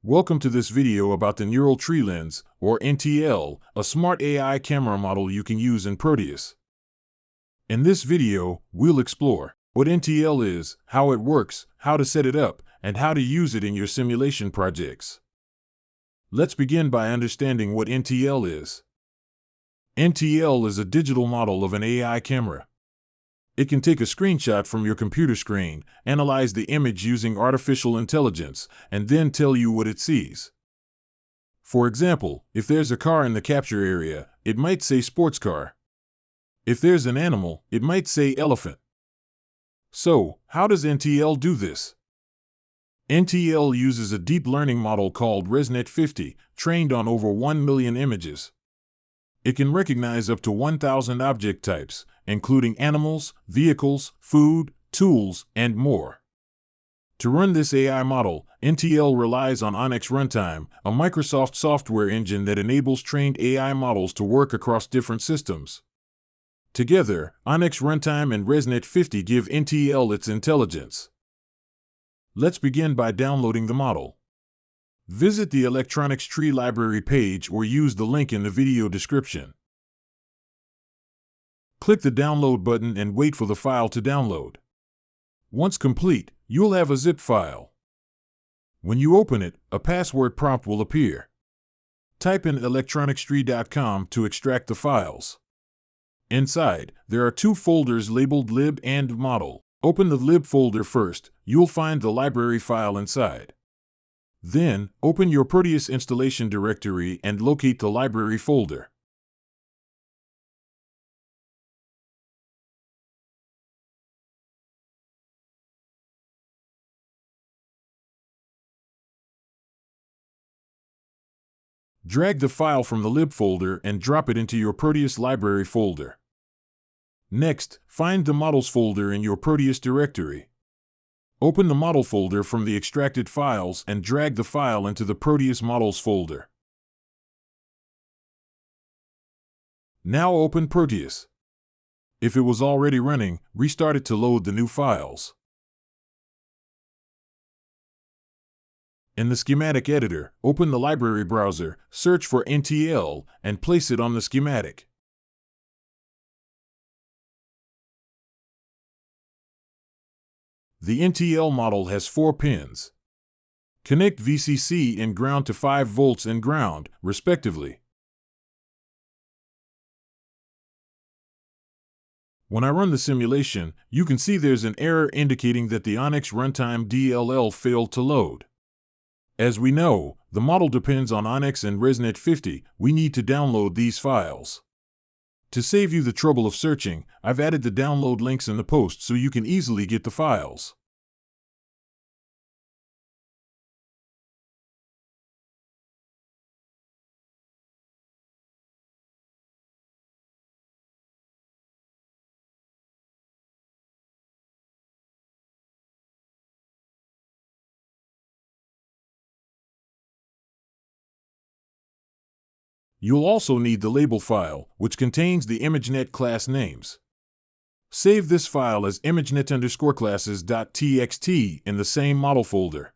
Welcome to this video about the Neural Tree Lens, or NTL, a smart AI camera model you can use in Proteus. In this video, we'll explore what NTL is, how it works, how to set it up, and how to use it in your simulation projects. Let's begin by understanding what NTL is. NTL is a digital model of an AI camera. It can take a screenshot from your computer screen, analyze the image using artificial intelligence, and then tell you what it sees. For example, if there's a car in the capture area, it might say sports car. If there's an animal, it might say elephant. So, how does NTL do this? NTL uses a deep learning model called ResNet-50, trained on over 1 million images. It can recognize up to 1,000 object types, including animals, vehicles, food, tools, and more. To run this AI model, NTL relies on ONNX Runtime, a Microsoft software engine that enables trained AI models to work across different systems. Together, ONNX Runtime and ResNet-50 give NTL its intelligence. Let's begin by downloading the model. Visit the Electronics Tree Library page or use the link in the video description. Click the download button and wait for the file to download. Once complete, you'll have a zip file. When you open it, a password prompt will appear. Type in electronicstree.com to extract the files. Inside, there are two folders labeled lib and model. Open the lib folder first. You'll find the library file inside. Then, open your Proteus installation directory and locate the library folder. Drag the file from the lib folder and drop it into your Proteus library folder. Next, find the models folder in your Proteus directory. Open the model folder from the extracted files and drag the file into the Proteus models folder. Now open Proteus. If it was already running, restart it to load the new files. In the schematic editor, open the library browser, search for NTL, and place it on the schematic. The NTL model has 4 pins. Connect VCC and ground to 5 volts and ground, respectively. When I run the simulation, you can see there's an error indicating that the ONNX Runtime DLL failed to load. As we know, the model depends on ONNX and ResNet-50. We need to download these files. To save you the trouble of searching, I've added the download links in the post so you can easily get the files. You'll also need the label file, which contains the ImageNet class names. Save this file as imagenet_classes.txt in the same model folder.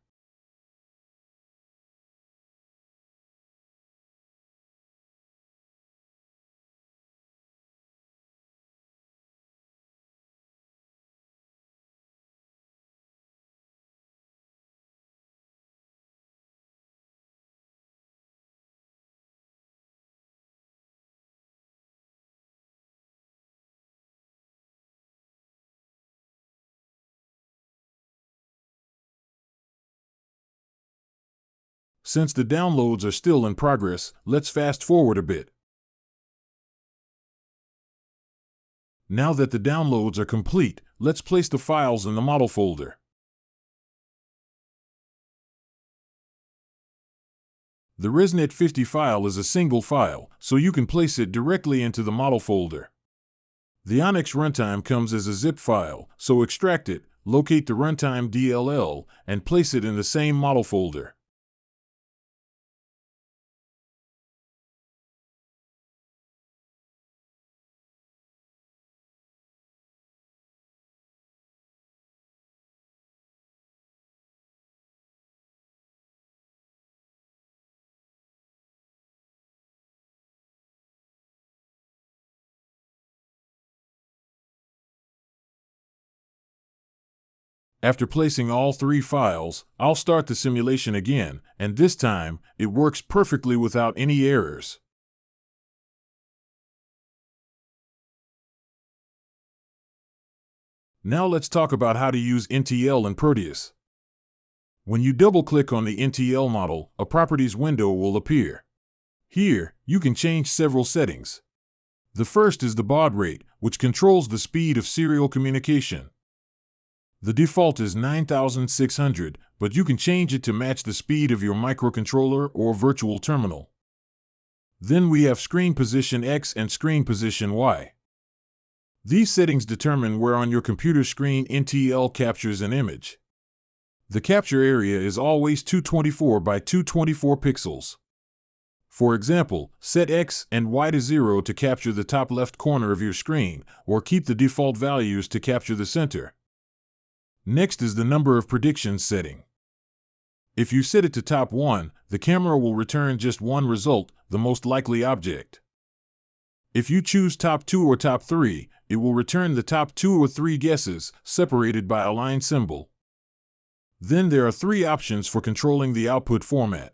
Since the downloads are still in progress, let's fast forward a bit. Now that the downloads are complete, let's place the files in the model folder. The ResNet-50 file is a single file, so you can place it directly into the model folder. The ONNX Runtime comes as a zip file, so extract it, locate the Runtime DLL, and place it in the same model folder. After placing all 3 files, I'll start the simulation again, and this time, it works perfectly without any errors. Now let's talk about how to use NTL in Proteus. When you double-click on the NTL model, a Properties window will appear. Here, you can change several settings. The first is the Baud Rate, which controls the speed of serial communication. The default is 9600, but you can change it to match the speed of your microcontroller or virtual terminal. Then we have Screen Position X and Screen Position Y. These settings determine where on your computer screen NTL captures an image. The capture area is always 224 by 224 pixels. For example, set X and Y to 0 to capture the top left corner of your screen, or keep the default values to capture the center. Next is the number of predictions setting. If you set it to top 1, the camera will return just one result, the most likely object. If you choose top 2 or top 3, it will return the top 2 or 3 guesses, separated by a line symbol. Then there are 3 options for controlling the output format.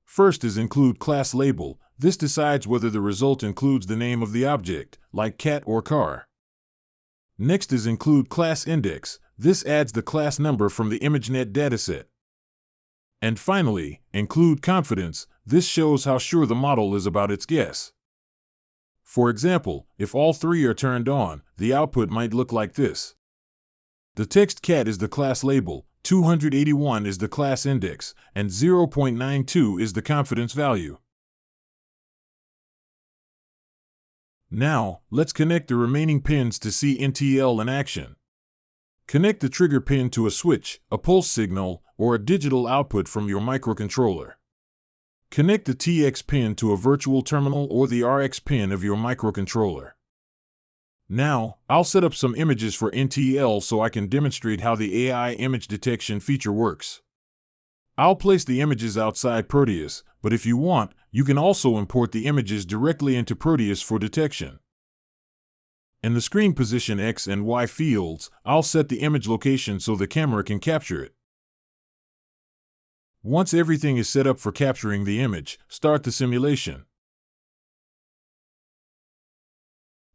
First is Include Class Label. This decides whether the result includes the name of the object, like cat or car. Next is Include Class Index. This adds the class number from the ImageNet dataset. And finally, Include Confidence. This shows how sure the model is about its guess. For example, if all 3 are turned on, the output might look like this. The text cat is the class label, 281 is the class index, and 0.92 is the confidence value. Now, let's connect the remaining pins to see NTL in action. Connect the trigger pin to a switch, a pulse signal, or a digital output from your microcontroller. Connect the TX pin to a virtual terminal or the RX pin of your microcontroller. Now, I'll set up some images for NTL so I can demonstrate how the AI image detection feature works. I'll place the images outside Proteus, but if you want, you can also import the images directly into Proteus for detection. In the Screen Position X and Y fields, I'll set the image location so the camera can capture it. Once everything is set up for capturing the image, start the simulation.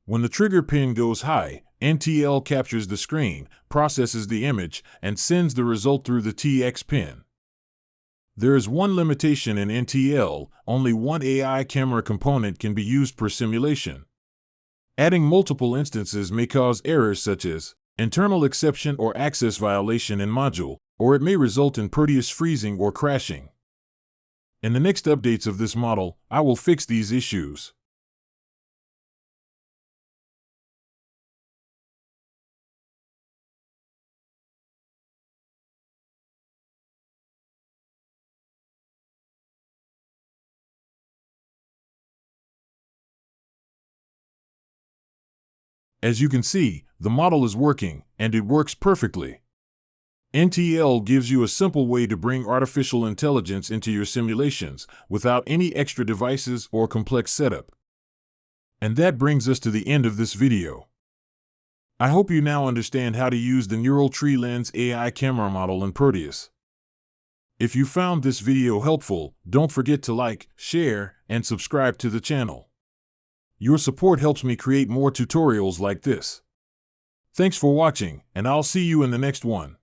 When the trigger pin goes high, NTL captures the screen, processes the image, and sends the result through the TX pin. There is one limitation in NTL: only one AI camera component can be used per simulation. Adding multiple instances may cause errors such as internal exception or access violation in module, or it may result in Proteus freezing or crashing. In the next updates of this model, I will fix these issues. As you can see, the model is working, and it works perfectly. NTL gives you a simple way to bring artificial intelligence into your simulations without any extra devices or complex setup. And that brings us to the end of this video. I hope you now understand how to use the Neural Tree Lens AI camera model in Proteus. If you found this video helpful, don't forget to like, share, and subscribe to the channel. Your support helps me create more tutorials like this. Thanks for watching, and I'll see you in the next one.